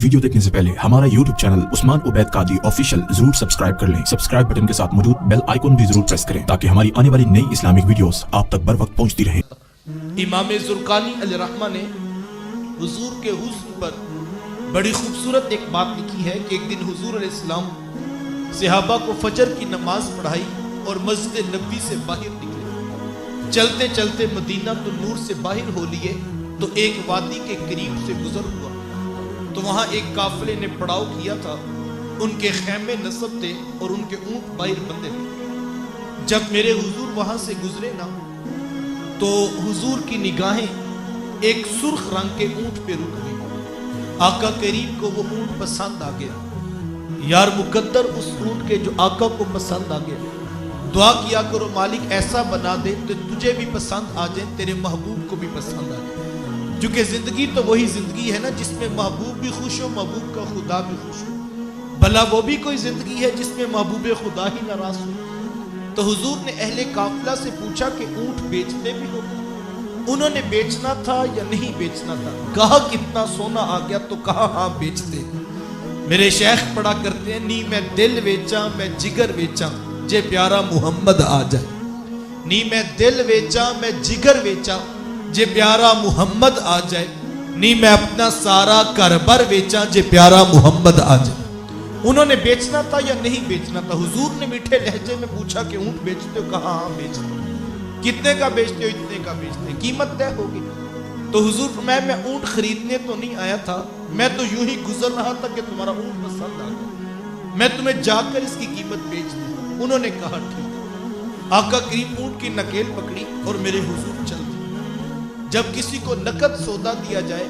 Video देखने से पहले हमारा YouTube channel Usman Ubaid Qadri official जरूर सब्सक्राइब कर लें। सब्सक्राइब बटन के साथ मौजूद बेल आइकन भी जरूर प्रेस करें ताकि हमारी आने वाली नई इस्लामिक वीडियोस आप तक बर वक्त पहुंचती रहें। इमाम ज़ुरकानी अलैहिर्रहमा ने हुजूर के हुस्न पर बड़ी खूबसूरत एक बात लिखी है कि एक दिन हुजूर अलैहिस्सलाम सहाबा को फजर की नमाज पढ़ाई और मस्जिद नबी से बाहर निकले। चलते चलते मदीना तो नूर से बाहर हो लिए तो एक वादी के करीब से गुजर हुआ तो वहां एक काफिले ने पड़ाव किया था। उनके खैमे नस्ब थे और उनके ऊंट बाहर बंधे थे। जब मेरे हुजूर वहां से गुजरे ना तो हुजूर की निगाहें एक सुर्ख रंग के ऊंट पे रुक गई। आका करीम को वो ऊंट पसंद आ गया। यार मुकद्दर उस ऊंट के जो आका को पसंद आ गया। दुआ किया करो मालिक ऐसा बना दे तो तुझे भी पसंद आ जाए, तेरे महबूब को भी पसंद आ जाए। क्योंकि जिंदगी तो वही जिंदगी है ना जिसमें महबूब भी खुश हो, महबूब का खुदा भी खुश हो। भला वो भी कोई जिंदगी है जिसमें महबूब खुदा ही नाराज हो। तो हुजूर ने अहले काफिला से पूछा कि ऊंट बेचते भी हो? उन्होंने बेचना था या नहीं बेचना था? कहा कितना सोना आ गया तो कहा हाँ बेचते। मेरे शेख पढ़ा करते हैं नी मैं दिल वेचा मैं जिगर वेचा जे प्यारा मुहम्मद आ जाए। नी मैं दिल वेचा मैं जिगर वेचा जे प्यारा मुहम्मद आ जाए। नी मैं अपना सारा घर-बार वेचा जे प्यारा मुहम्मद आ जाए। उन्होंने बेचना था या नहीं बेचना था? हुजूर ने मीठे लहजे में पूछा कि ऊंट बेचते हो? कहा हाँ बेचते। कितने का बेचते हो? इतने का बेचते। कीमत तय होगी। तो हुजूर फरमाया मैं ऊंट खरीदने तो नहीं आया था, मैं तो यूं ही गुजर रहा था कि तुम्हारा ऊंट पसंद आ गया, मैं तुम्हें जाकर इसकी कीमत बेच दूंगा। उन्होंने कहा ठीक। आका करीम ऊंट की नकेल पकड़ी और मेरे हुजूर चल दिए। जब किसी को नकद सौदा दिया जाए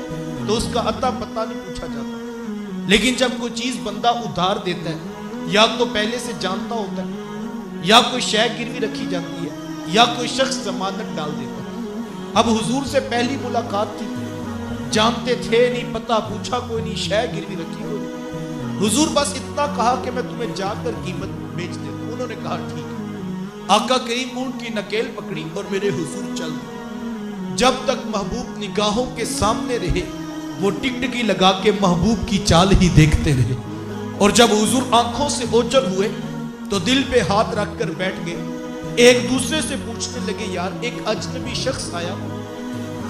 तो उसका अता पता नहीं पूछा जाता, लेकिन जब कोई चीज बंदा उधार देता है या तो पहले से जानता होता है या कोई शय गिरवी रखी जाती है या कोई शख्स जमानत डाल देता है। अब हुजूर से पहली मुलाकात थी, जानते थे नहीं, पता पूछा कोई नहीं, शय गिरवी रखी कोई नहीं। हुजूर बस इतना कहा कि मैं तुम्हें जाकर कीमत बेच देता हूं। उन्होंने कहा ठीक है। आका करीम ऊंट की नकेल पकड़ी और मेरे हुजूर चल दिए। जब तक महबूब निगाहों के सामने रहे वो टिकटिकी लगा के महबूब की चाल ही देखते रहे। और जब हुजूर आंखों से ओझल हुए तो दिल पे हाथ रखकर बैठ गए। एक दूसरे से पूछने लगे यार एक अजनबी शख्स आया,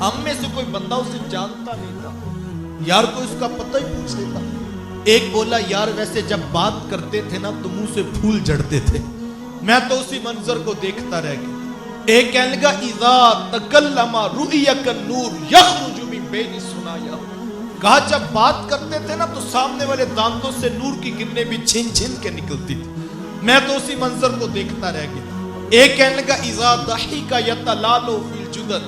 हम में से कोई बंदा उसे जानता नहीं था, यार कोई उसका पता ही पूछ लेता। एक बोला यार वैसे जब बात करते थे ना तो मुंह से फूल झड़ते थे, मैं तो उसी मंजर को देखता रह गया। एक कहने लगा इज़ा तकल्लमा रुइयकन नूर यखरुजु मिन बैनि सुनाया। कहा जब बात करते थे ना तो सामने वाले दांतों से नूर की किरणें भी छिन छिन के निकलती थी, मैं तो उसी मंजर को देखता रह गया। एक कहने लगा इज़ा दहीका यतलालु फिल जुदर,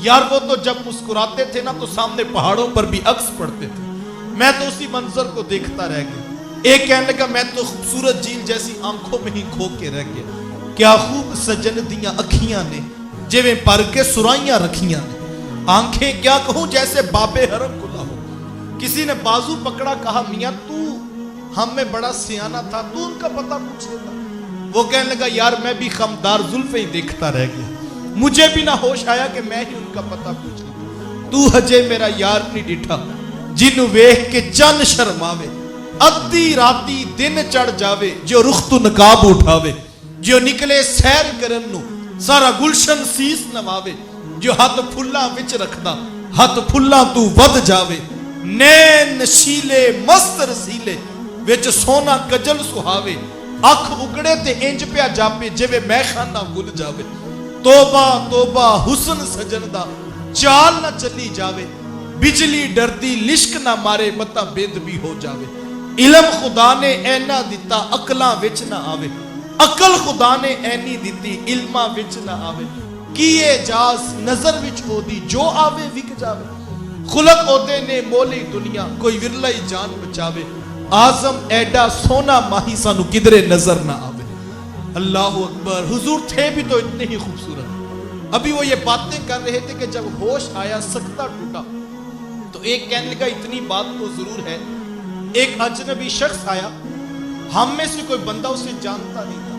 यार वो तो जब मुस्कुराते थे ना तो सामने पहाड़ों पर भी अक्स पड़ते थे, मैं तो उसी मंजर को देखता रह गया। एक कहने लगा मैं तो खूबसूरत झील जैसी आंखों में ही खो के रह गया। क्या खूब सजन दियां अखियां ने जिवें पर के सुराइयां रखियां ने, आंखें क्या कहूं जैसे बाबे हरम खुला हो। किसी ने बाजू पकड़ा, कहा मियां तू हम में बड़ा सियाना था, तू उनका पता पूछ लेता। वो कहने लगा यार मैं भी खमदार जुल्फे ही देखता रह गया, मुझे भी ना होश आया कि मैं ही उनका पता पूछ लूं। तू हजे मेरा यार नहीं डिठा जिन्नू वेख के चन शर्मावे, अद्धी राती दिन चढ़ जावे जो रुख तू नकाब उठावे, जो निकले सैर करन नू सारा गुलशन सीस नवावे, जो हाथ फुल्ला विच रखदा हाथ फुल्ला तू वध जावे, नैन नशीले मस्त रसीले विच सोना कजल सुहावे, अख उगड़े ते इंज पिया जापे जिवे मैखाना गुल जावे। तोबा तोबा हुस्न सजन दा चाल ना चली जावे, बिजली डरदी लिश्क ना मारे मता बेद भी हो जावे। इलम खुदा ने ऐना दिता अकलां विच ना आवे, अकल खुदा ने ऐनी दिती इल्मा विच ना आवे। किए जास नजर विच ओदी जो आवे विक जावे, खुलक ओदे ने मोली दुनिया कोई विरला ही जान बचावे। आजम एडा सोना माही सानू किधरे नजर ना आवे। अल्लाह अकबर। हुजूर थे भी तो इतने ही खूबसूरत। अभी वो ये बातें कर रहे थे कि जब होश आया सकता टूटा तो एक कहने लगा इतनी बात तो जरूर है, एक अजनबी शख्स आया, हम में से कोई बंदा उसे जानता नहीं था,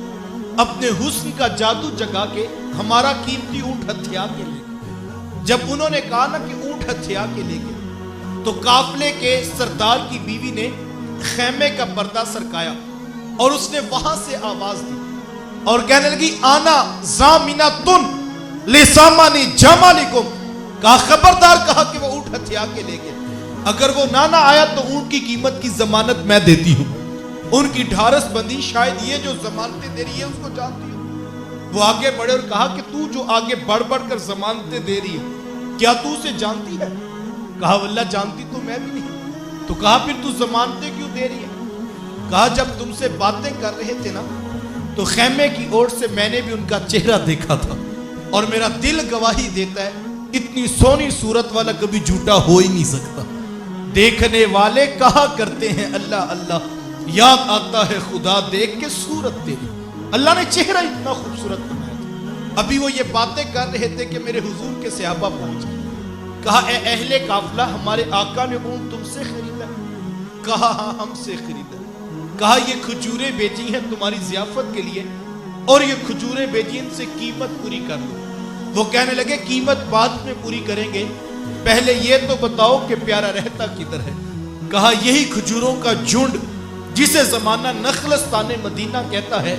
अपने हुस्न का जादू जगा के हमारा कीमती ऊंट हथिया के ले गए। जब उन्होंने कहा ना कि ऊंट हथिया के ले गए تو قافلے کے سردار کی بیوی نے خیمے کا پردہ سرکایا اور اس نے وہاں سے آواز دی اور کہنے لگی آنا زامنتن لسامانی جمالکم، کہا خبردار، کہا کہ وہ اونٹ ہتھیا کے لے گئے، اگر وہ نہ آیا تو اونٹ کی قیمت کی ضمانت میں دیتی ہوں۔ ان کی ڈھارس بندی، شاید یہ جو ضمانتیں دے رہی ہے اس کو جانتی ہوں۔ وہ آگے بڑھے اور کہا کہ تو جو آگے بڑھ بڑھ کر ضمانتیں دے رہی ہے، کیا تو اسے جانتی ہے؟ کہا واللہ جانتی تو میں بھی نہیں۔ تو کہا پھر تو ضمانتیں کیوں دے رہی ہے؟ کہا جب تم سے باتیں کر رہے تھے نا تو خیمے کی اوٹ سے میں نے بھی ان کا چہرہ دیکھا تھا اور میرا دل گواہی دیتا ہے اتنی سونی صورت والا کبھی جھوٹا ہو ہی نہیں سکتا۔ دیکھنے والے کہا کرتے ہیں اللہ اللہ، یاد آتا ہے خدا دیکھ کے صورت تیری۔ اللہ نے چہرہ اتنا خوبصورت بنایا تھا۔ ابھی وہ یہ باتیں کر رہے تھے کہ میرے حضور کے صحابہ پہنچ گئے۔ کہا اے اہل قافلہ، ہمارے آقا نے اونٹ تم سے خریدا؟ کہا ہاں ہم سے خریدا۔ کہا یہ کھجوریں بیچی ہیں تمہاری ضیافت کے لیے اور یہ کھجوریں بیچی ان سے قیمت پوری کر لو۔ وہ کہنے لگے قیمت بعد میں پوری کریں گے، پہلے یہ تو بتاؤ کہ پیارا رہتا کدھر ہے؟ کہا یہی کھجوروں کا جھنڈ جسے زمانہ نخلستان مدینہ کہتا ہے،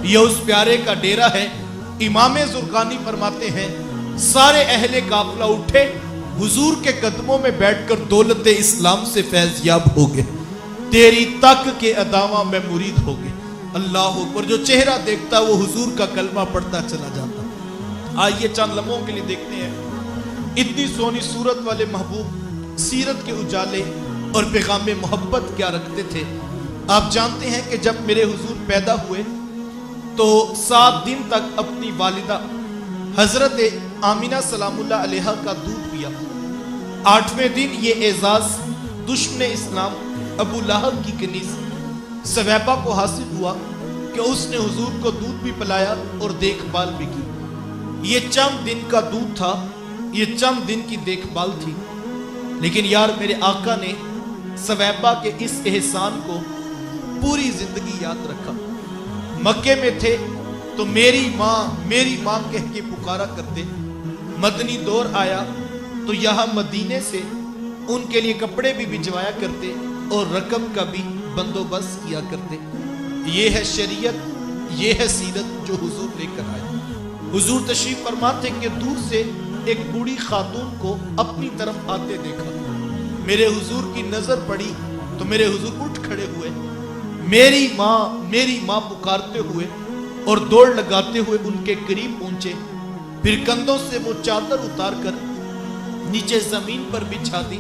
یہ اس پیارے کا ڈیرا ہے۔ امام زرقانی فرماتے ہیں سارے اہل قافلہ اٹھے، حضور کے قدموں میں بیٹھ کر دولت اسلام سے فیض یاب ہو گئے، تیری تک کے اداواں میں مرید ہو گئے۔ اللہ اکبر، جو چہرہ دیکھتا وہ حضور کا کلمہ پڑھتا چلا جاتا۔ آئیے چند لمحوں کے لیے دیکھتے ہیں اتنی سونی صورت والے محبوب سیرت کے اجالے اور پیغام محبت کیا رکھتے تھے۔ آپ جانتے ہیں کہ جب میرے حضور پیدا ہوئے تو 7 دن تک اپنی والدہ حضرت آمینہ سلام اللہ علیہا کا دودھ پیا۔ 8ویں دن یہ اعزاز دشمن اسلام ابو لہب کی کنیز سویبہ کو حاصل ہوا کہ اس نے حضور کو دودھ بھی پلایا اور دیکھ بھال بھی کی۔ یہ چند دن کا دودھ تھا، یہ چند دن کی دیکھ بھال تھی، لیکن یار میرے آقا نے سویبہ کے اس احسان کو پوری زندگی یاد رکھا۔ مکے میں تھے تو میری ماں کہہ کے پکارا کرتے، مدنی دور آیا تو یہاں مدینے سے ان کے لیے کپڑے بھی بھجوایا کرتے اور رقم کا بھی بندوبست کیا کرتے۔ یہ ہے شریعت، یہ ہے سیرت جو حضور لے کر آئے۔ حضور تشریف فرما تھے کہ دور سے ایک بوڑھی خاتون کو اپنی طرف آتے دیکھا، میرے حضور کی نظر پڑی تو میرے حضور اٹھ کھڑے ہوئے، میری ماں پکارتے ہوئے اور دوڑ لگاتے ہوئے ان کے قریب پہنچے، پھر کندھوں سے وہ چادر اتار کر نیچے زمین پر بچھا دی،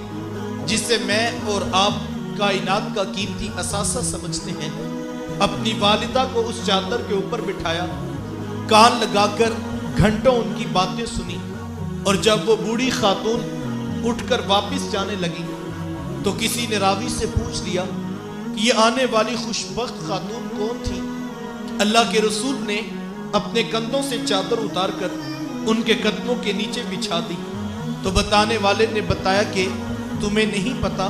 جس سے میں اور آپ کائنات کا قیمتی اثاثہ سمجھتے ہیں۔ اپنی والدہ کو اس چادر کے اوپر بٹھایا، کان لگا کر گھنٹوں ان کی باتیں سنی، اور جب وہ بوڑھی خاتون اٹھ کر واپس جانے لگی تو کسی نے راوی سے پوچھ لیا کہ یہ آنے والی خوشبخت خاتون کون تھی؟ اللہ کے رسول نے اپنے کندھوں سے چادر اتار کر ان کے قدموں کے نیچے بچھا دی، تو بتانے والے نے بتایا کہ تمہیں نہیں پتا،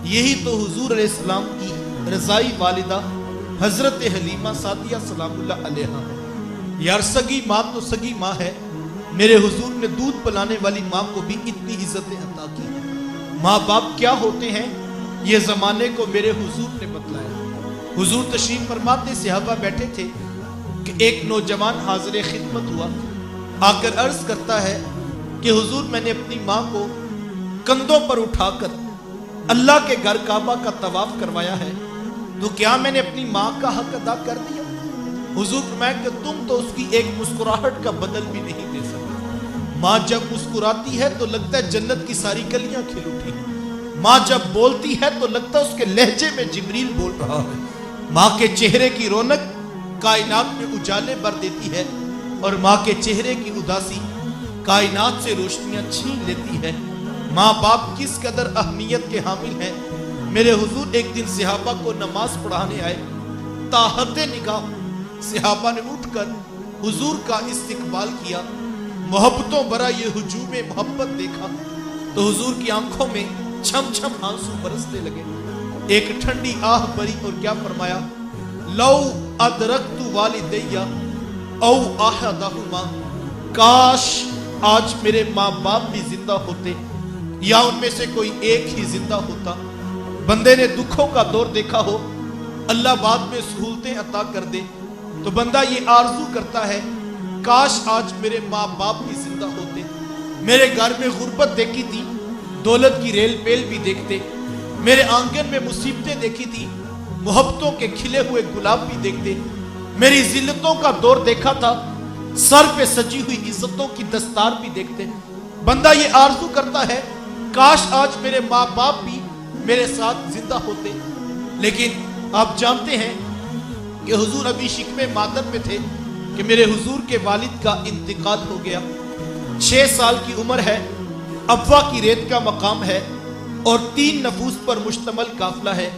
یہی تو حضور علیہ السلام کی رضائی والدہ حضرت حلیمہ سعدیہ سلام اللہ علیہا ہے۔ یار سگی ماں تو سگی ماں ہے، میرے حضور نے دودھ پلانے والی ماں کو بھی اتنی عزتیں عطا کی۔ ماں باپ کیا ہوتے ہیں یہ زمانے کو میرے حضور نے بتلایا۔ حضور تشریف فرماتے صحابہ بیٹھے تھے کہ ایک نوجوان حاضر خدمت ہوا، آ کر عرض کرتا ہے کہ حضور میں نے اپنی ماں کو کندھوں پر اٹھا کر اللہ کے گھر کعبہ کا طواف کروایا ہے، تو کیا میں نے اپنی ماں کا حق ادا کر دیا؟ حضور فرمایا کہ تم تو اس کی ایک مسکراہٹ کا بدل بھی نہیں دے سکتے۔ ماں جب مسکراتی ہے تو لگتا ہے جنت کی ساری کلیاں کھل اٹھی ہیں، ماں جب بولتی ہے تو لگتا ہے اس کے لہجے میں جبریل بول رہا ہے۔ ماں کے چہرے کی رونق کائنات میں اجالے بھر دیتی ہے، اور ماں کے چہرے کی اداسی کائنات سے روشنیاں چھین لیتی ہے۔ ماں باپ کس قدر اہمیت کے حامل ہیں۔ میرے حضور ایک دن صحابہ کو نماز پڑھانے آئے، تاحت نگاہ صحابہ نے اٹھ کر حضور کا استقبال کیا، محبتوں برا یہ ہجوم محبت دیکھا تو حضور کی آنکھوں میں چھم چھم آنسو برسنے لگے۔ ایک ٹھنڈی آہ بری اور کیا فرمایا، لو ادرکت والدیہ او احدہما، کاش آج میرے ماں باپ بھی زندہ ہوتے، یا उनमें से कोई एक ही जिंदा होता। बंदे ने दुखों का दौर देखा हो, अल्लाह बाद में सहूलतें अता कर दे, तो बंदा ये आरजू करता है काश आज मेरे माँ बाप भी जिंदा होते। मेरे घर में गुर्बत देखी थी, दौलत की रेल पेल भी देखते। मेरे आंगन में मुसीबतें देखी थी, मोहब्बतों के खिले हुए गुलाब भी देखते। मेरी जिल्लतों का दौर देखा था, सर पे सजी हुई इज्जतों की दस्तार भी देखते। बंदा ये आरजू करता है काश आज मेरे माँ बाप भी मेरे साथ जिंदा होते। लेकिन आप जानते हैं कि हुजूर अभी शिकवे मातम में थे कि मेरे हुजूर के वालिद का इंतकाल हो गया। 6 साल की उम्र है, अफवा की रेत का मकाम है और 3 नफूस पर मुश्तमल काफिला है।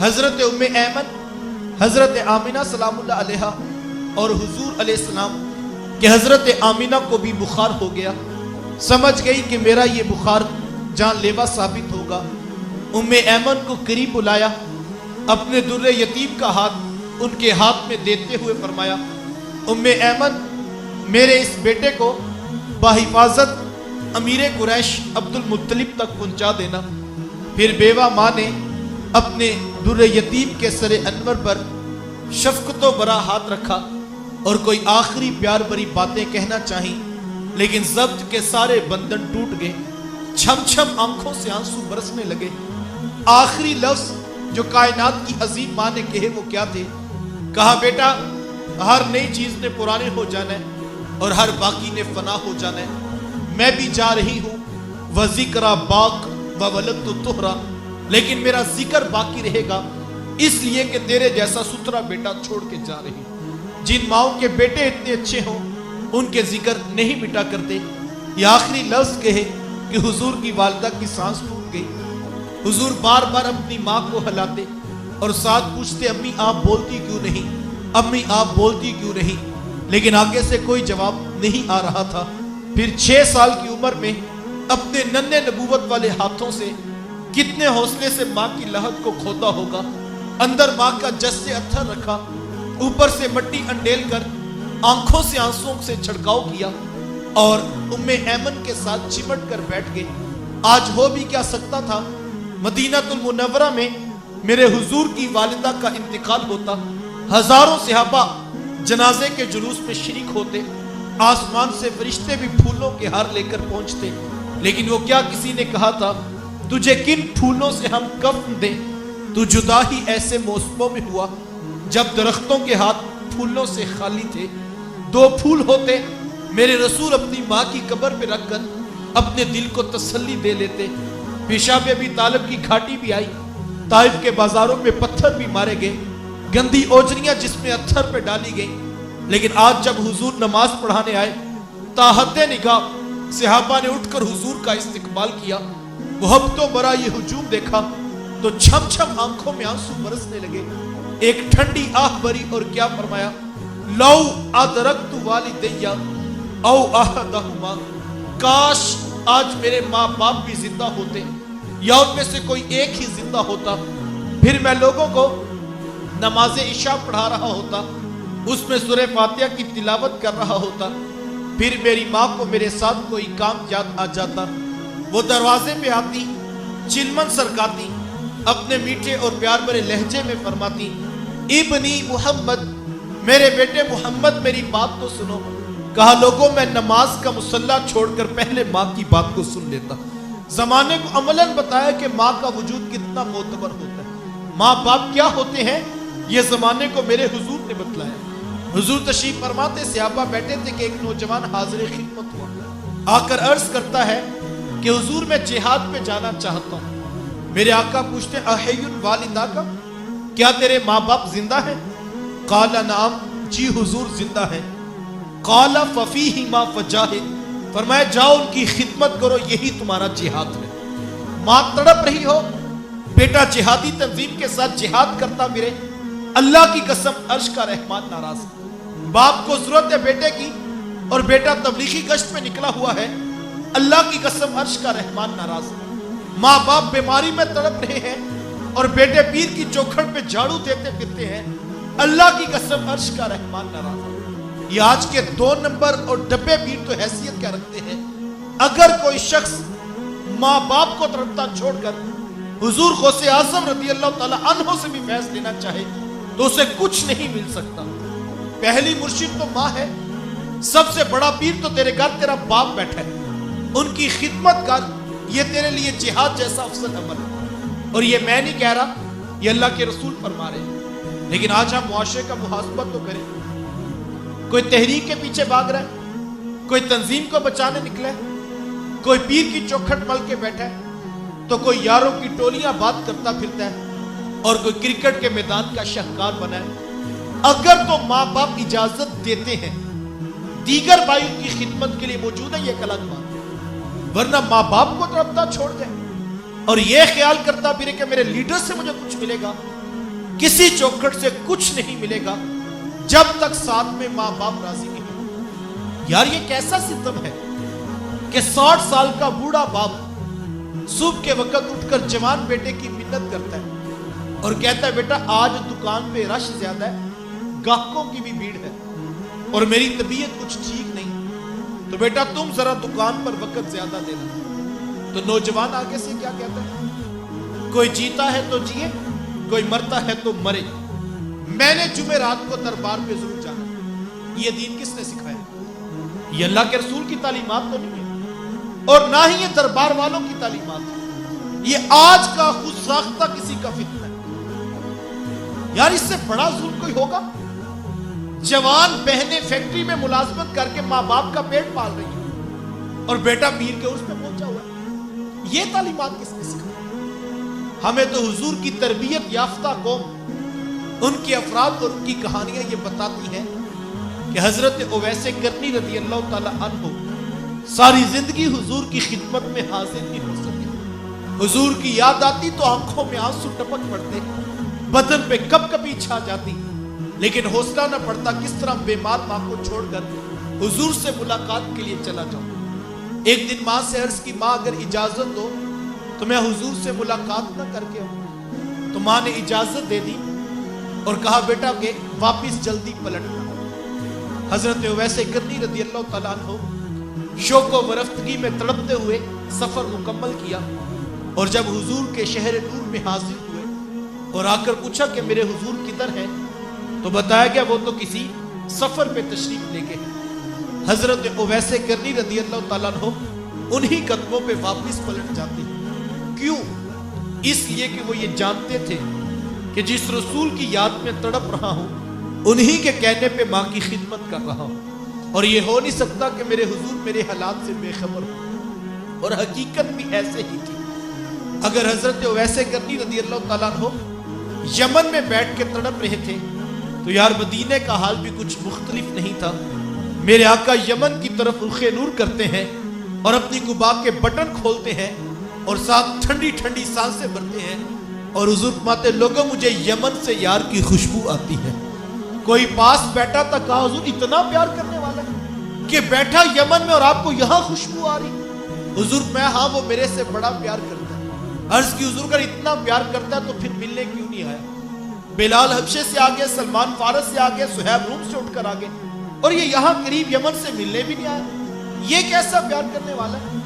हजरत उम्मे ऐमन, हजरत आमिना सलामुल्लाह अलैहा और हुजूर अलैहिस्सलाम कि हजरत आमिना को भी बुखार हो गया। समझ गई कि मेरा ये बुखार जानलेवा साबित होगा। उम्मे ऐमन को करीब बुलाया, अपने दुर्रे यतीम का हाथ उनके हाथ में देते हुए फरमाया, उम्मे ऐमन मेरे इस बेटे को बाहिफाजत अमीर कुरैश अब्दुल मुत्तलिब तक पहुंचा देना। फिर बेवा माँ ने अपने दुर्रे यतीम के सरे अनवर पर शफकतो बरा हाथ रखा और कोई आखिरी प्यार भरी बातें कहना चाही, लेकिन जब्त के सारे बंधन टूट गए। छम छम आंखों से आंसू बरसने लगे। आखिरी लफ्ज जो कायनात की अजीम माँ ने कहे वो क्या थे? कहा बेटा हर नई चीज ने पुराने हो जाना है और हर बाकी ने फना हो जाना है। मैं भी जा रही हूँ वज़िक्रा बाक व वलद तुहरा, लेकिन मेरा जिक्र बाकी रहेगा इसलिए कि तेरे जैसा सुथरा बेटा छोड़ के जा रही हूँ। जिन माओ के बेटे इतने अच्छे हों उनके जिक्र नहीं मिटा करते। ये आखिरी लफ्ज कहे कि हुजूर की वालिदा की सांस फूट गई। हुजूर बार बार अपनी माँ को हिलाते और साथ पूछते अम्मी आप बोलती क्यों नहीं, अम्मी आप बोलती क्यों नहीं, लेकिन आगे से कोई जवाब नहीं आ रहा था। फिर 6 साल की उम्र में अपने नन्हे नबूवत वाले हाथों से कितने हौसले से माँ की लहद को खोदा होगा। अंदर माँ का जस्से अत्थर रखा, ऊपर से मट्टी अंडेल कर आंखों से आंसुओं से छिड़काव किया और उम्मे ऐमन के साथ चिमट कर बैठ गए। आज हो भी क्या सकता था, मदीनातुल मुनव्वरा में मेरे हुजूर की वालिदा का इंतकाल होता, हजारों सहाबा जनाजे के जुलूस में शरीक होते, आसमान से फरिश्ते भी फूलों के हार लेकर पहुंचते। लेकिन वो क्या किसी ने कहा था तुझे किन फूलों से हम कफ्न दें? तू जुदा ही ऐसे मौसमों में हुआ जब दरख्तों के हाथ फूलों से खाली थे। 2 फूल होते, मेरे रसूल अपनी माँ की कब्र पे रखकर अपने दिल को तसल्ली दे लेते। पेशाब अबी तालिब की घाटी भी आई, ताइफ के बाजारों में पत्थर भी मारे गए, गंदी ओजरियां जिसमें अत्थर पे डाली गई। लेकिन आज जब हुजूर नमाज पढ़ाने आए, ताहते निगाह सहाबा ने उठकर हुजूर का इस्तकबाल किया। मोहब्बतों भरा ये हुजूम देखा तो छम छम आंखों में आंसू बरसने लगे। एक ठंडी आह भरी और क्या फरमाया, लौ अदरकतु वालिदैया औ अहदहुमा, काश आज मेरे माँ बाप भी जिंदा होते या उनमें से कोई एक ही जिंदा होता। फिर मैं लोगों को नमाज इशा पढ़ा रहा होता, उसमें सूरह फातिहा की तिलावत कर रहा होता। फिर मेरी माँ को मेरे साथ कोई काम याद आ जाता। वो दरवाजे पे आती, चिलमन सरकाती, अपने मीठे और प्यार भरे लहजे में फरमाती, इब्नी मुहम्मद, मेरे बेटे मुहम्मद मेरी बात तो सुनो। कहा लोगों मैं नमाज का मुसल्ला छोड़कर पहले माँ की बात को सुन लेता। जमाने को अमलन बताया कि माँ का वजूद कितना मोतबर होता है, माँ बाप क्या होते हैं, ये जमाने को मेरे हुजूर ने बतलाया। हुजूर तशरीफ फरमाते, सहाबा बैठे थे कि एक नौजवान हाजिर खिदमत हुआ, आकर अर्ज करता है कि हुजूर मैं जिहाद पे जाना चाहता हूँ। मेरे आका पूछते अहयुन वालिदा का, क्या तेरे माँ बाप जिंदा हैं? काला नाम, जी हुजूर जिंदा है। काला फफीही मा फजाहिद, फरमाया जाओ उनकी खिदमत करो, यही तुम्हारा जिहाद है। माँ तड़प रही हो, बेटा जिहादी तंजीम के साथ जिहाद करता मिले, अल्लाह की कसम अर्श का रहमान नाराज। बाप को जरूरत है बेटे की और बेटा तबलीगी गश्त में निकला हुआ है, अल्लाह की कसम अर्श का रहमान नाराज। माँ बाप बीमारी में तड़प रहे हैं और बेटे पीर की चौखट पे झाड़ू देते फिरते हैं, अल्लाह की कसम अर्श का रहमान नाराज। ये आज के 2 नंबर और डब्बे पीर तो हैसियत क्या रखते हैं। अगर कोई शख्स माँ बाप को तड़पता छोड़कर हुजूर गौसे आजम रदी अल्लाह ताला अन्हो से भी फैज़ लेना चाहे तो उसे कुछ नहीं मिल सकता। पहली मुर्शिद तो माँ है, सबसे बड़ा पीर तो तेरे घर तेरा बाप बैठा है, उनकी खिदमत कर, ये तेरे लिए जिहाद जैसा अफसल अमल है। और ये मैं नहीं कह रहा, ये अल्लाह के रसूल फरमा रहे हैं। लेकिन आज हम मुआशरे का मुहासबा तो करें। कोई तहरीक के पीछे भाग रहा है, कोई तंजीम को बचाने निकला है, कोई पीर की चौखट मल के बैठा है, तो कोई यारों की टोलियां बात करता फिरता है, और कोई क्रिकेट के मैदान का शाहकार बना है। अगर तो माँ बाप इजाजत देते हैं, दीगर भाई उनकी खिदमत के लिए मौजूद है, ये एक अलग बात है। वरना माँ बाप को तड़पता छोड़ दे और ये ख्याल करता फिरे कि मेरे लीडर से मुझे कुछ मिलेगा, किसी चौखट से कुछ नहीं मिलेगा जब तक साथ में माँ बाप राजी नहीं हो। यार ये कैसा सितम है कि 60 साल का बूढ़ा बाप सुबह के वक्त उठकर जवान बेटे की मिन्नत करता है और कहता है बेटा आज दुकान पे रश ज्यादा है, गाहकों की भी भीड़ है और मेरी तबीयत कुछ ठीक नहीं, तो बेटा तुम जरा दुकान पर वक्त ज्यादा देना। तो नौजवान आगे से क्या कहता है, कोई जीता है तो जिए, कोई मरता है तो मरे, मैंने जुमेरात को दरबार पे जरूर जाना। ये दीन किसने सिखाया? ये अल्लाह के रसूल की तालीमात तो नहीं है और ना ही ये दरबार वालों की तालीमात है, ये आज का खुद साख्ता किसी का फितना है। यार इससे बड़ा जुल्म कोई होगा? जवान बहनें फैक्ट्री में मुलाजमत करके माँ बाप का पेट पाल रही है और बेटा पीर के उर्स पे पहुंचा हुआ है। ये तालीमात किसने सिखाई? हमें तो हुजूर की तरबियत याफ्ता कौम, उनके अफराद और उनकी कहानियां ये बताती हैं कि हजरत उवैस करनी रदी अल्लाह ताला अन्हु सारी जिंदगी हुजूर की खिदमत में हाजिर नहीं हो सके। हुजूर की याद आती तो आंखों में आंसू टपक पड़ते, बदन पे कब कभी छा जाती, लेकिन हौसला न पड़ता किस तरह बीमार माँ को छोड़कर हुजूर से मुलाकात के लिए चला जाऊं। एक दिन माँ से अर्ज की, माँ अगर इजाजत दो तो मैं हुजूर से मुलाकात न करके आऊं। तो माँ ने इजाजत दे दी और कहा बेटा के वापिस जल्दी पलटना। हजरत उवैस करनी रदी अल्लाह ताला अन्हु शौक व वरफ्तगी में तड़पते हुए सफर मुकम्मल किया और जब हुजूर के शहर नूर में हाजिर हुए और आकर पूछा कि मेरे हुजूर किधर हैं, तो बताया गया वो तो किसी सफर पे तशरीफ ले गए। हजरत उवैस करनी रदी अल्लाह ताला अन्हु उन्हीं कदमों पे वापस पलट जाते। क्यों? इसलिए कि वो ये जानते थे कि जिस रसूल की याद में तड़प रहा हूं उन्हीं के कहने पे माँ की खिदमत कर रहा हूं और ये हो नहीं सकता कि मेरे हुजूर मेरे हालात से बेखबर हो। और हकीकत भी ऐसे ही थी। अगर हजरत उवैस करनी रदी अल्लाह ताला अन्हु यमन में बैठ के तड़प रहे थे तो यार मदीने का हाल भी कुछ मुख्तलिफ नहीं था। मेरे आका यमन की तरफ रुखे नूर करते हैं और अपनी कुबा के बटन खोलते हैं और साथ ठंडी ठंडी सांसें भरते हैं और हुजूर फरमाते लोगों मुझे यमन से यार की खुशबू आती है। कोई पास बैठा था, कहा हुजूर इतना प्यार करने वाला है कि बैठा यमन में और आपको यहां खुशबू आ रही। हुजूर मैं हाँ वो मेरे से बड़ा प्यार करता है। अर्ज की हुजूर अगर इतना प्यार करता है तो फिर मिलने क्यों नहीं आया? बिलाल हबशे से आ गए, सलमान फारस से आ गए, सुहैब रूम से उठकर आ गए और ये यहाँ करीब यमन से मिलने भी नहीं आया। ये कैसा प्यार करने वाला है?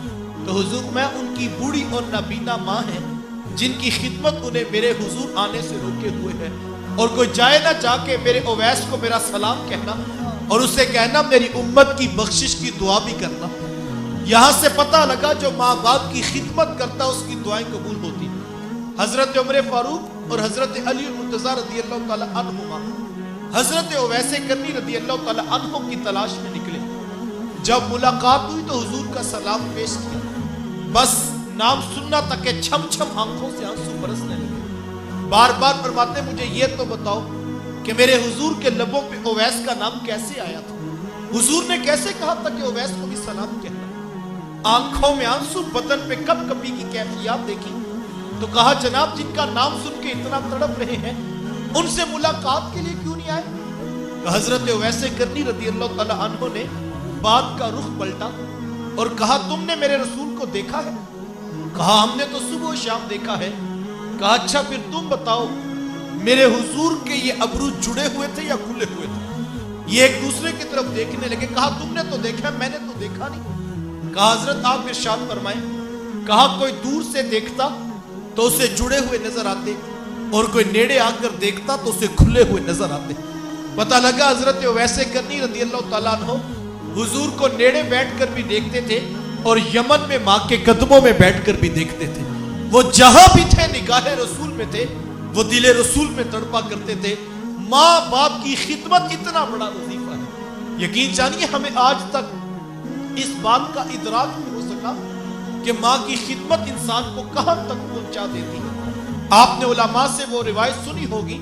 तो हुजूर मैं उनकी बूढ़ी और नबीना माँ है जिनकी खिदमत उन्हें मेरे हुजूर आने से रोके हुए है और कोई जाए ना जाके मेरे उवैस को मेरा सलाम कहना और उससे कहना मेरी उम्मत की बख्शिश की दुआ भी करना। यहां से पता लगा जो माँ बाप की खिदमत करता उसकी दुआएं कबूल होती। हजरत उमर फारूक और हजरत अली मुर्तजा रदी अल्लाह ताला अन्हुमा हजरत उवैस करनी रदी अल्लाह ताला अन्हु की तलाश में निकले। जब मुलाकात हुई तो हुजूर का सलाम पेश किया, बस नाम सुनना तक के छम छम आंखों से आंसू बरसने लगे। बार बार फरमाते मुझे ये तो बताओ कि मेरे हुजूर के लबों पे उवैस का नाम कैसे आया था? हुजूर ने कैसे कहा था कि उवैस को भी सलाम कहना? आंखों में आंसू, बदन पे कब कभी की कैफियत देखी तो कहा जनाब जिनका नाम सुन के इतना तड़प रहे हैं उनसे मुलाकात के लिए क्यों नहीं आए? तो हजरत उवैस करनी रदी अल्लाह ताला अन्हु ने बात का रुख पलटा और कहा तुमने मेरे रसूल को देखा है? कहा हमने तो सुबह शाम देखा है। कहा अच्छा फिर तुम बताओ मेरे हुजूर के ये अबरू जुड़े हुए थे या खुले हुए थे? ये एक दूसरे की तरफ देखने लगे। कहा तुमने तो देखा, मैंने तो देखा नहीं। कहा हजरत आप इरशाद फरमाएं। کہا کوئی دور سے دیکھتا تو اسے جڑے ہوئے نظر آتے اور کوئی نیڑے آ کر دیکھتا تو اسے کھلے ہوئے نظر آتے. پتہ لگا حضرت اویس کرنی رضی اللہ تعالیٰ عنہ حضور کو نیڑے بیٹھ کر بھی دیکھتے تھے اور یمن میں ماں کے قدموں میں بیٹھ کر بھی دیکھتے تھے. وہ جہاں بھی تھے نگاہ رسول میں تھے, وہ دل رسول میں تڑپا کرتے تھے. ماں باپ کی خدمت اتنا بڑا وظیفہ ہے. یقین جانیے ہمیں آج تک اس بات کا ادراک نہیں ہو سکا کہ ماں کی خدمت انسان کو کہاں تک پہنچا دیتی ہے. آپ نے علماء سے وہ روایت سنی ہوگی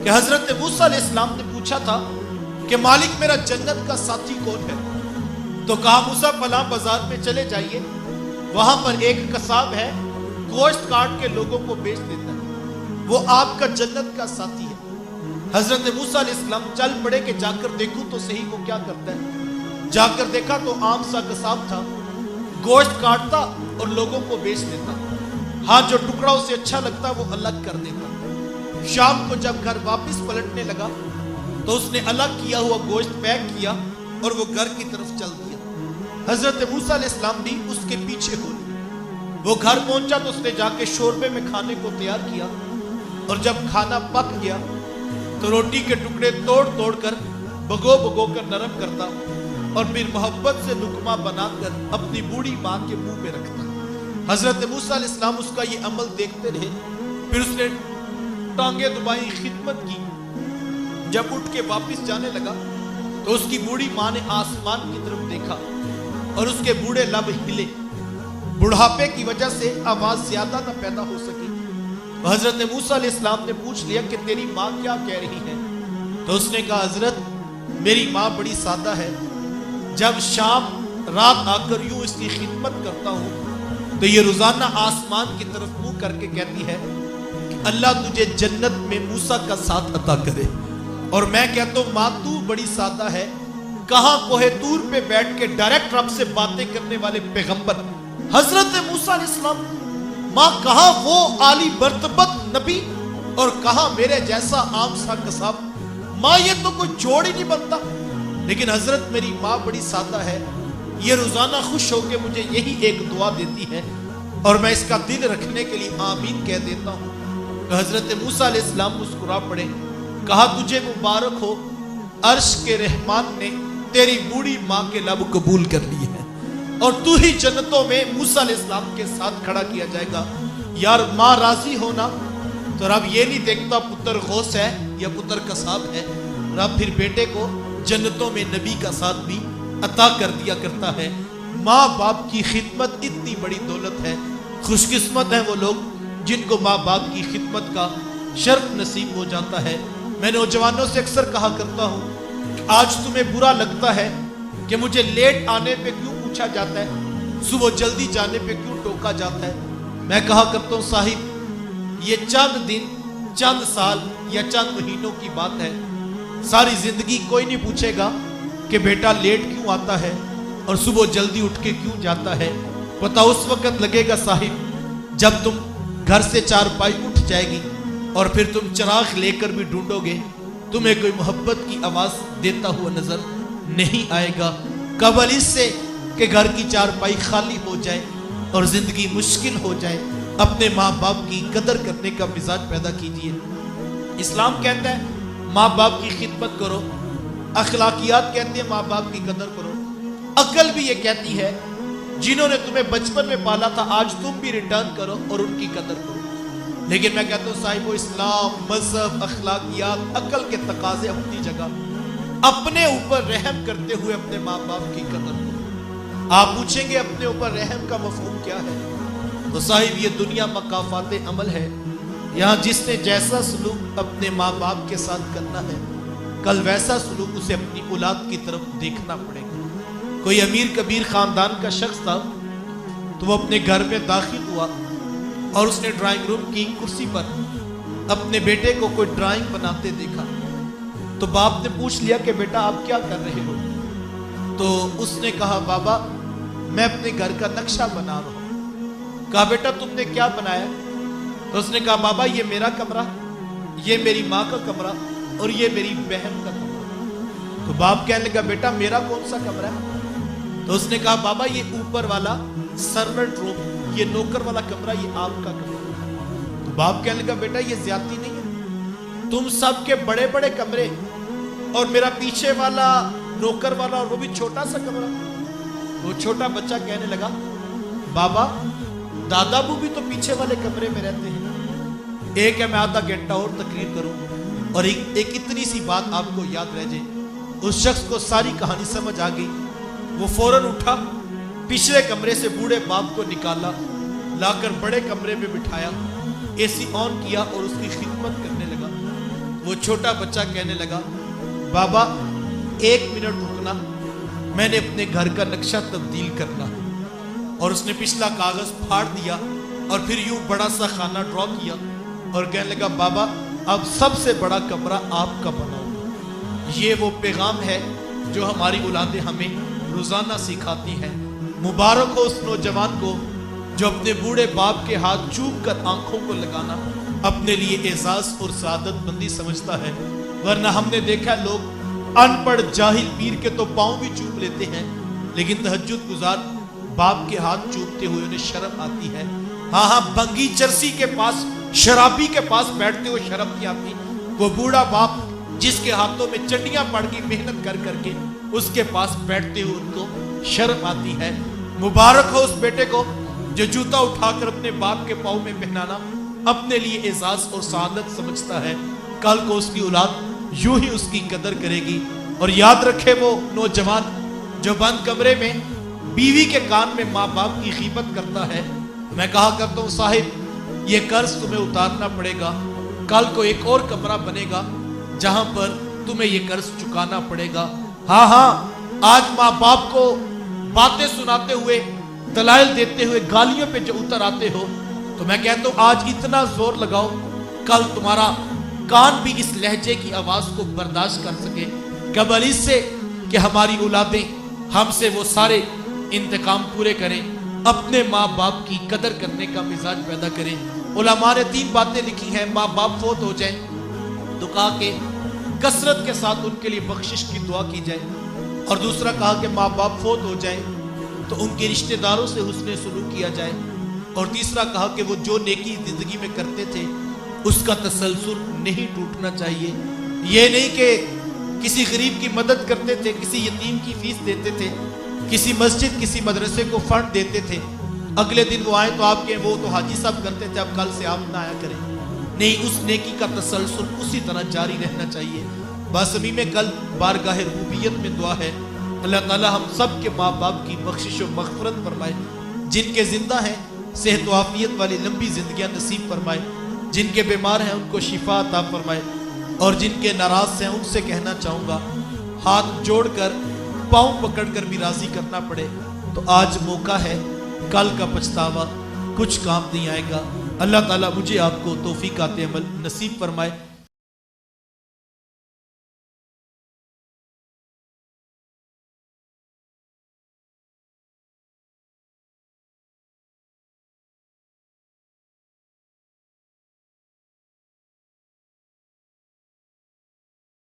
کہ حضرت موسیٰ علیہ السلام نے پوچھا تھا کہ مالک میرا جنت کا ساتھی کون ہے؟ تو کہا موسیٰ فلاں بازار میں چلے جائیے, وہاں پر ایک قصاب ہے, گوشت کاٹ کے لوگوں کو بیچ دیتا ہے, وہ آپ کا جنت کا ساتھی ہے. حضرت موسیٰ علیہ السلام چل پڑے کہ جا کر دیکھوں تو صحیح وہ کیا کرتا ہے. جا کر دیکھا تو عام سا قصاب تھا, گوشت کاٹتا اور لوگوں کو بیچ دیتا. ہاں جو ٹکڑا اسے اچھا لگتا وہ الگ کر دیتا. شام کو جب گھر واپس پلٹنے لگا تو اس نے الگ کیا ہوا گوشت پیک کیا اور وہ گھر کی طرف چل دیا. حضرت موسیٰ علیہ السلام بھی اس کے پیچھے ہو لی. وہ گھر پہنچا تو اس نے جا کے شوربے میں کھانے کو تیار کیا اور جب کھانا پک گیا تو روٹی کے ٹکڑے توڑ توڑ کر بھگو کر نرم کرتا اور پھر محبت سے لقمہ بنا کر اپنی بوڑھی ماں کے منہ میں رکھتا. حضرت موسیٰ علیہ السلام اس کا یہ عمل دیکھتے رہے. پھر اس نے ٹانگیں دبائی, خدمت کی. جب اٹھ کے واپس جانے لگا تو اس کی بوڑھی ماں نے آسمان کی طرف دیکھا اور اس کے بوڑھے لب ہلے. بڑھاپے کی وجہ سے آواز زیادہ نہ پیدا ہو سکی. حضرت موسیٰ علیہ السلام نے پوچھ لیا کہ تیری ماں کیا کہہ رہی ہے؟ تو اس نے کہا حضرت میری ماں بڑی سادہ ہے. جب شام رات آ کر یوں اس کی خدمت کرتا ہوں تو یہ روزانہ آسمان کی طرف منہ کر کے کہتی ہے کہ اللہ تجھے جنت میں موسیٰ کا ساتھ عطا کرے. اور میں کہتا ہوں ماں تو بڑی سادہ ہے, کہاں کوہ طور پہ بیٹھ کے ڈائریکٹ رب سے باتیں کرنے والے پیغمبر حضرت موسیٰ علیہ السلام, ماں کہاں وہ عالی مرتبت نبی اور کہاں میرے جیسا عام سا قصاب. ماں یہ تو کوئی جوڑ ہی نہیں بنتا. لیکن حضرت میری ماں بڑی سادہ ہے, یہ روزانہ خوش ہو کے مجھے یہی ایک دعا دیتی ہے اور میں اس کا دل رکھنے کے لیے آمین کہہ دیتا ہوں. تو حضرت موسیٰ علیہ السلام مسکرا پڑے. کہا تجھے مبارک ہو, عرش کے رحمان نے تیری بوڑھی ماں کے لب قبول کر لیے ہیں اور تو ہی جنتوں میں موسیٰ علیہ السلام کے ساتھ کھڑا کیا جائے گا. یار ماں راضی ہونا تو رب یہ نہیں دیکھتا پتر غوث ہے یا پتر قصاب ہے, رب پھر بیٹے کو جنتوں میں نبی کا ساتھ بھی عطا کر دیا کرتا ہے. ماں باپ کی خدمت اتنی بڑی دولت ہے. خوش قسمت ہیں وہ لوگ جن کو ماں باپ کی خدمت کا شرف نصیب ہو جاتا ہے. میں نوجوانوں سے اکثر کہا کرتا ہوں کہ آج تمہیں برا لگتا ہے کہ مجھے لیٹ آنے پہ کیوں پوچھا جاتا ہے, صبح جلدی جانے پہ کیوں ٹوکا جاتا ہے. میں کہا کرتا ہوں صاحب یہ چند دن, چند سال یا چند مہینوں کی بات ہے. ساری زندگی کوئی نہیں پوچھے گا کہ بیٹا لیٹ کیوں آتا ہے اور صبح جلدی اٹھ کے کیوں جاتا ہے. پتہ اس وقت لگے گا صاحب جب تم گھر سے چارپائی اٹھ جائے گی اور پھر تم چراغ لے کر بھی ڈھونڈو گے, تمہیں کوئی محبت کی آواز دیتا ہوا نظر نہیں آئے گا. قبل اس سے کہ گھر کی چارپائی خالی ہو جائے اور زندگی مشکل ہو جائے, اپنے ماں باپ کی قدر کرنے کا مزاج پیدا کیجئے. اسلام کہتا ہے ماں باپ کی خدمت کرو, اخلاقیات کہتے ہیں ماں باپ کی قدر کرو, عقل بھی یہ کہتی ہے جنہوں نے تمہیں بچپن میں پالا تھا آج تم بھی ریٹرن کرو اور ان کی قدر کرو. لیکن میں کہتا ہوں صاحب اسلام, مذہب, اخلاقیات, عقل کے تقاضے اپنی جگہ, اپنے اوپر رحم کرتے ہوئے اپنے ماں باپ کی قدر کرو. آپ پوچھیں گے اپنے اوپر رحم کا مفہوم کیا ہے؟ تو صاحب یہ دنیا مکافات عمل ہے. یہاں جس نے جیسا سلوک اپنے ماں باپ کے ساتھ کرنا ہے کل ویسا سلوک اسے اپنی اولاد کی طرف دیکھنا پڑے گا. کوئی امیر کبیر خاندان کا شخص تھا تو وہ اپنے گھر میں داخل ہوا اور اس نے ڈرائنگ روم کی کرسی پر اپنے بیٹے کو کوئی ڈرائنگ بناتے دیکھا. تو باپ نے پوچھ لیا کہ بیٹا آپ کیا کر رہے ہو؟ تو اس نے کہا بابا میں اپنے گھر کا نقشہ بنا رہا ہوں. کہا بیٹا تم نے کیا بنایا؟ تو اس نے کہا بابا یہ میرا کمرہ, یہ میری ماں کا کمرہ اور یہ میری بہن کا کمرہ. تو باپ کہنے لگا بیٹا میرا کون سا کمرہ ہے؟ تو اس نے کہا بابا یہ اوپر والا सर्वेंट रूम, ये नौकर वाला कमरा, ये आपका कमरा। तो बाप कहने लगा बेटा ये ज्यादती नहीं है, तुम सब के बड़े बड़े कमरे और मेरा पीछे वाला नौकर वाला और वो भी छोटा सा कमरा। वो छोटा बच्चा कहने लगा बाबा दादा बू भी तो पीछे वाले कमरे में रहते हैं, एक है मैं आधा घंटा और तकरीर करूं और एक इतनी सी बात आपको याद रह जाए। उस शख्स को सारी कहानी समझ आ गई। वो फौरन उठा, पिछले कमरे से बूढ़े बाप को निकाला, लाकर बड़े कमरे में बिठाया, एसी ऑन किया और उसकी खिदमत करने लगा। वो छोटा बच्चा कहने लगा बाबा 1 मिनट रुकना, मैंने अपने घर का नक्शा तब्दील करना है। और उसने पिछला कागज फाड़ दिया और फिर यूं बड़ा सा खाना ड्रॉ किया और कहने लगा बाबा अब सबसे बड़ा कमरा आपका बनाऊंगा। ये वो पैगाम है जो हमारी औलादें हमें रोजाना सिखाती हैं। मुबारक हो उस नौजवान को जो अपने बूढ़े बाप के हाथ चूम कर आंखों को लगाना अपने लिए एजाज और सादत बंदी समझता है। वरना हमने देखा लोग अनपढ़ जाहिल पीर के तो पांव भी चूम लेते हैं, लेकिन तहज्जुद गुजार बाप के हाथ चूमते हुए उन्हें शर्म आती है। हाँ बंगी चरसी के पास, शराबी के पास बैठते हुए शर्म नहीं आती। वो बूढ़ा बाप जिसके हाथों में चंडियां पड़ गई मेहनत कर करके, उसके पास बैठते हुए उनको शर्म आती है। मुबारक हो उस बेटे को जो जूता उठाकर अपने बाप के पाँव में पहनाना अपने लिए एजाज और सादत समझता है। कल को उसकी औलाद यूं ही उसकी कदर करेगी। और याद रखे वो नौजवान जो बंद कमरे में बीवी के कान में माँ बाप की खिदमत करता है, मैं कहा करता हूँ साहिब ये कर्ज तुम्हें उतारना पड़ेगा। कल को एक और कमरा बनेगा जहां पर तुम्हें ये कर्ज चुकाना पड़ेगा। हाँ आज माँ बाप को बातें सुनाते हुए, दलाइल देते हुए गालियों पे जो उतर आते हो, तो मैं कहता हूँ आज इतना जोर लगाओ कल तुम्हारा कान भी इस लहजे की आवाज को बर्दाश्त कर सके। कबल इससे कि हमारी औलादें हमसे वो सारे इंतकाम पूरे करें, अपने माँ बाप की कदर करने का मिजाज पैदा करें। उलमा ने 3 बातें लिखी हैं। माँ बाप फोत हो जाए तो कहा कि कसरत के साथ उनके लिए बख्शिश की दुआ की जाए। और दूसरा कहा कि माँ बाप फोत हो जाए तो उनके रिश्तेदारों से हुस्ने सुलूक किया जाए। और तीसरा कहा कि वो जो नेकी जिंदगी में करते थे उसका तसलसल नहीं टूटना चाहिए। ये नहीं कि किसी गरीब की मदद करते थे, किसी यतीम की फीस देते थे, किसी मस्जिद किसी मदरसे को फंड देते थे, अगले दिन वो आए तो आपके वो तो हाजी साहब करते थे, अब कल से आप ना आया करें। नहीं, उस नेकी का तसलसल उसी तरह जारी रहना चाहिए। बासमी में कल बारगाह रुबूबियत में दुआ है, अल्लाह ताला हम सब के माँ बाप की बख्शिश और मग़फ़िरत फरमाए। जिनके जिंदा हैं सेहत व आफियत वाली लंबी जिंदगियां नसीब फरमाए, जिनके बीमार हैं उनको शिफा अता फरमाए, और जिनके नाराज हैं उनसे कहना चाहूँगा हाथ जोड़कर पाँव पकड़कर भी राजी करना पड़े तो आज मौका है, कल का पछतावा कुछ काम नहीं आएगा। अल्लाह ताला मुझे आपको तौफीक अमल नसीब फरमाए।